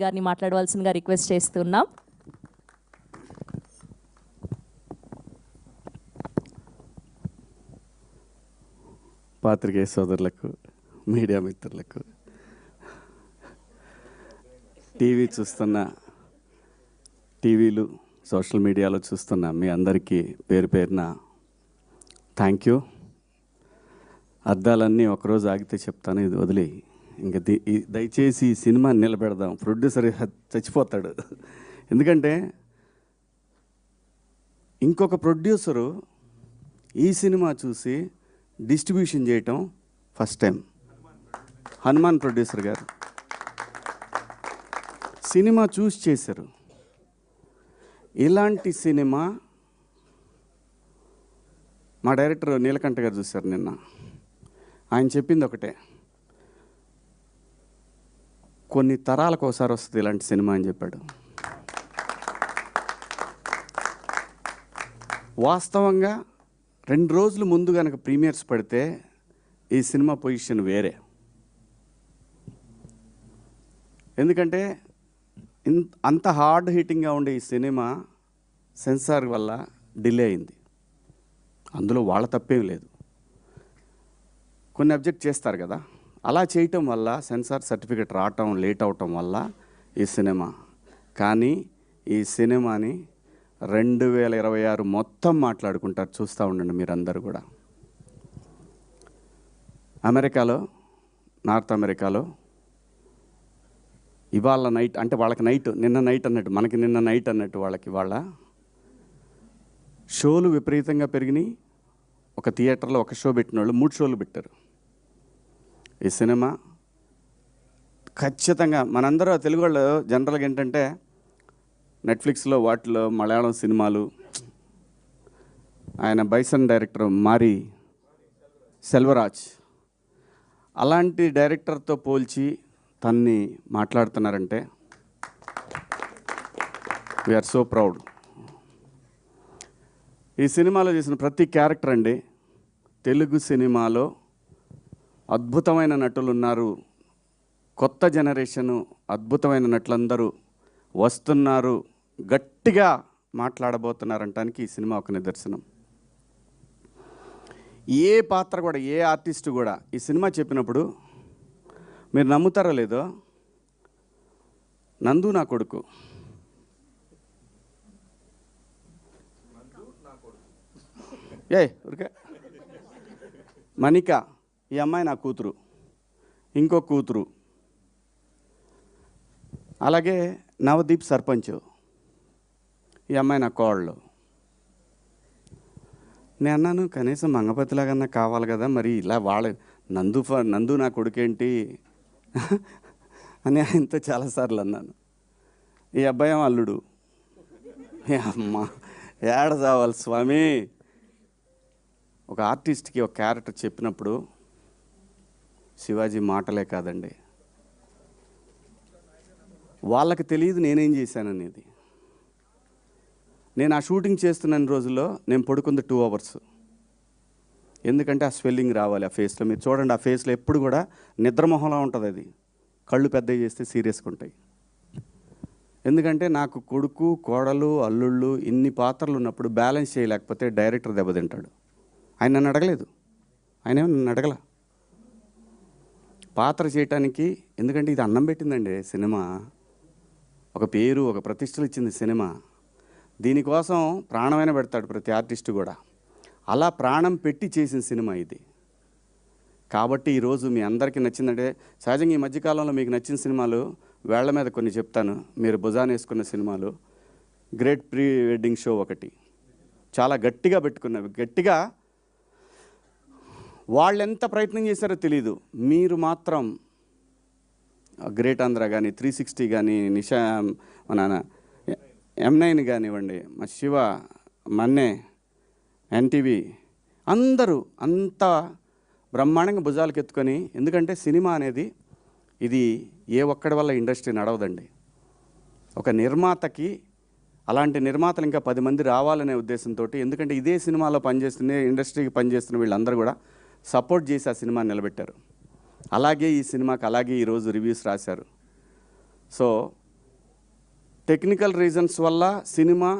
గారిని మాట్లాడవలసిందిగా రిక్వెస్ట్ చేస్తున్నాం. పాత్రికేయ సోదరులకు, మీడియా మిత్రులకు, టీవీ చూస్తున్న, టీవీలు సోషల్ మీడియాలో చూస్తున్న మీ అందరికీ పేరు పేరున థ్యాంక్ యూ. అద్దాలన్నీ ఒకరోజు ఆగితే చెప్తాను, ఇది వదిలి ఇంకా దయచేసి ఈ సినిమా నిలబెడదాం. ప్రొడ్యూసర్ చచ్చిపోతాడు. ఎందుకంటే ఇంకొక ప్రొడ్యూసరు ఈ సినిమా చూసి డిస్ట్రిబ్యూషన్ చేయటం ఫస్ట్ టైం. హనుమాన్ ప్రొడ్యూసర్ గారు సినిమా చూసి చేశారు. ఇలాంటి సినిమా మా డైరెక్టర్ నీలకంఠ గారు చూశారు నిన్న. ఆయన చెప్పింది ఒకటే, కొన్ని తరాలకు ఒకసారి వస్తుంది ఇలాంటి సినిమా అని చెప్పాడు. వాస్తవంగా 2 రోజుల ముందు కనుక ప్రీమియర్స్ పడితే ఈ సినిమా పొజిషన్ వేరే. ఎందుకంటే అంత హార్డ్ హిట్టింగ్గా ఉండే ఈ సినిమా సెన్సార్ వల్ల డిలే అయింది. అందులో వాళ్ళ తప్పేం లేదు, కొన్ని అబ్జెక్ట్ చేస్తారు కదా. అలా చేయటం వల్ల సెన్సార్ సర్టిఫికెట్ రావటం లేట్ అవటం వల్ల ఈ సినిమా. కానీ ఈ సినిమాని 2026 మొత్తం మాట్లాడుకుంటారు. చూస్తూ ఉండండి మీరందరూ కూడా. అమెరికాలో, నార్త్ అమెరికాలో ఇవాళ నైట్ అంటే వాళ్ళకి నైట్, నిన్న నైట్ అన్నట్టు మనకి నిన్న నైట్ అన్నట్టు వాళ్ళకి వాళ్ళ షోలు విపరీతంగా పెరిగినాయి. ఒక థియేటర్లో ఒక షో పెట్టిన వాళ్ళు 3 షోలు పెట్టారు. ఈ సినిమా ఖచ్చితంగా మనందరూ తెలుగు వాళ్ళు జనరల్గా ఏంటంటే నెట్ఫ్లిక్స్లో వాటిలో మలయాళం సినిమాలు, ఆయన బైసన్ డైరెక్టర్ మారి సెల్వరాజ్ అలాంటి డైరెక్టర్తో పోల్చి తన్ని మాట్లాడుతున్నారంటే వీఆర్ సో ప్రౌడ్. ఈ సినిమాలో చేసిన ప్రతి క్యారెక్టర్ అండి, తెలుగు సినిమాలో అద్భుతమైన నటులు ఉన్నారు. కొత్త జనరేషను అద్భుతమైన నటులందరూ వస్తున్నారు, గట్టిగా మాట్లాడబోతున్నారంటానికి ఈ సినిమా ఒక నిదర్శనం. ఏ పాత్ర కూడా, ఏ ఆర్టిస్టు కూడా ఈ సినిమా చెప్పినప్పుడు మీరు నమ్ముతారో లేదో, నందు నా కొడుకు, ఊరికే మణిక ఈ అమ్మాయి నా కూతురు, ఇంకో కూతురు, అలాగే నవదీప్ సర్పంచ్ ఈ అమ్మాయి నా కోళ్ళు. నేను అన్నాను కనీసం మంగపతిలాగన్నా కావాలి కదా, మరి ఇలా వాళ్ళ నందు నా కొడుకేంటి అని ఆయనతో చాలాసార్లు అన్నాను. ఈ అబ్బాయి అల్లుడు. అమ్మ ఏడ చావాలి స్వామి. ఒక ఆర్టిస్ట్కి ఒక క్యారెక్టర్ చెప్పినప్పుడు శివాజీ మాటలే కాదండి, వాళ్ళకి తెలియదు నేనేం చేశాననేది. నేను ఆ షూటింగ్ చేస్తున్న రోజుల్లో నేను పడుకుంది 2 hours. ఎందుకంటే ఆ స్వెల్లింగ్ రావాలి ఆ ఫేస్లో. మీరు చూడండి, ఆ ఫేస్లో ఎప్పుడు కూడా నిద్రమొహంలా ఉంటుంది. అది కళ్ళు పెద్దవి చేస్తే సీరియస్గా ఉంటాయి. ఎందుకంటే నాకు కొడుకు, కోడలు, అల్లుళ్ళు ఇన్ని పాత్రలు ఉన్నప్పుడు బ్యాలెన్స్ చేయలేకపోతే డైరెక్టర్ దెబ్బతింటాడు. ఆయన నన్ను అడగలేదు, ఆయన నన్ను అడగల పాత్ర చేయటానికి. ఎందుకంటే ఇది అన్నం పెట్టిందండి సినిమా, ఒక పేరు, ఒక ప్రతిష్టలు ఇచ్చింది సినిమా. దీనికోసం ప్రాణమైన పెడతాడు ప్రతి ఆర్టిస్టు కూడా. అలా ప్రాణం పెట్టి చేసిన సినిమా ఇది. కాబట్టి ఈరోజు మీ అందరికీ నచ్చిందంటే, సహజంగా ఈ మధ్యకాలంలో మీకు నచ్చిన సినిమాలు వేళ్ల మీద కొన్ని చెప్తాను. మీరు భుజాన్ని వేసుకున్న సినిమాలు, గ్రేట్ ప్రీ వెడ్డింగ్ షో ఒకటి చాలా గట్టిగా పెట్టుకున్నవి. గట్టిగా వాళ్ళు ఎంత ప్రయత్నం చేశారో తెలీదు, మీరు మాత్రం గ్రేట్ ఆంధ్ర కానీ, 360 కానీ, నిషా మన M9 కానివ్వండి, మా శివ, మన్నే, ఎన్టీవీ అందరూ అంత బ్రహ్మాండంగా భుజాలకు ఎత్తుకొని. ఎందుకంటే సినిమా అనేది ఇది ఏ ఒక్కడి వల్ల ఇండస్ట్రీ నడవదండి. ఒక నిర్మాతకి, అలాంటి నిర్మాతలు ఇంకా 10 మంది రావాలనే ఉద్దేశంతో. ఎందుకంటే ఇదే సినిమాలో పనిచేస్తున్న, ఇండస్ట్రీకి పనిచేస్తున్న వీళ్ళందరూ కూడా సపోర్ట్ చేసి ఆ సినిమాని నిలబెట్టారు. అలాగే ఈ సినిమాకి అలాగే ఈరోజు రివ్యూస్ రాశారు. సో టెక్నికల్ రీజన్స్ వల్ల సినిమా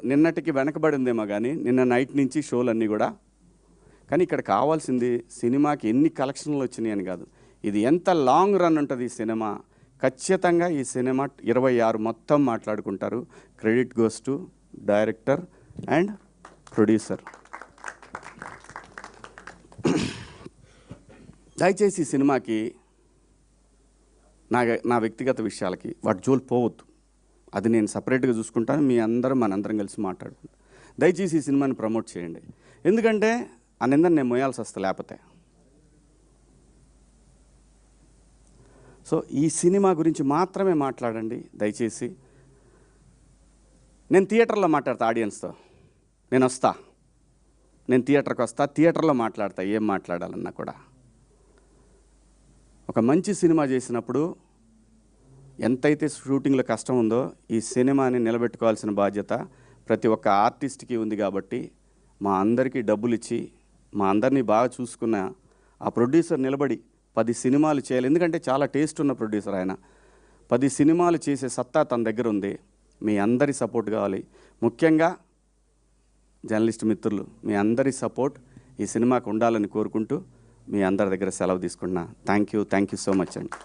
నిన్నటికి వెనకబడిందేమో కానీ నిన్న నైట్ నుంచి షోలన్నీ కూడా. కానీ ఇక్కడ కావాల్సింది సినిమాకి ఎన్ని కలెక్షన్లు వచ్చినాయి అని కాదు, ఇది ఎంత లాంగ్ రన్ ఉంటుంది ఈ సినిమా. ఖచ్చితంగా ఈ సినిమా 26 మొత్తం మాట్లాడుకుంటారు. Credit goes to director and producer. దయచేసి ఈ సినిమాకి నా వ్యక్తిగత విషయాలకి వాటి జోలు పోవద్దు, అది నేను సపరేట్గా చూసుకుంటాను. మీ అందరం మనందరం కలిసి మాట్లాడుకుంటాం. దయచేసి ఈ సినిమాని ప్రమోట్ చేయండి, ఎందుకంటే ఆ నిందని నేను మోయాల్సి వస్తా లేకపోతే. సో ఈ సినిమా గురించి మాత్రమే మాట్లాడండి దయచేసి. నేను థియేటర్లో మాట్లాడతా ఆడియన్స్తో, నేను థియేటర్కి వస్తా, థియేటర్లో మాట్లాడతా ఏం మాట్లాడాలన్నా కూడా. ఒక మంచి సినిమా చేసినప్పుడు ఎంతైతే షూటింగ్లో కష్టం ఉందో ఈ సినిమాని నిలబెట్టుకోవాల్సిన బాధ్యత ప్రతి ఒక్క ఆర్టిస్ట్కి ఉంది. కాబట్టి మా అందరికీ డబ్బులు ఇచ్చి మా అందరినీ బాగా చూసుకున్న ఆ ప్రొడ్యూసర్ నిలబడి 10 సినిమాలు చేయాలి. ఎందుకంటే చాలా టేస్ట్ ఉన్న ప్రొడ్యూసర్ ఆయన. 10 సినిమాలు చేసే సత్తా తన దగ్గర ఉంది. మీ అందరి సపోర్ట్ కావాలి, ముఖ్యంగా జర్నలిస్ట్ మిత్రులు మీ అందరి సపోర్ట్ ఈ సినిమాకు ఉండాలని కోరుకుంటూ మీ అందరి దగ్గర సెలవు తీసుకున్నా. థ్యాంక్ యూ సో మచ్ అండి.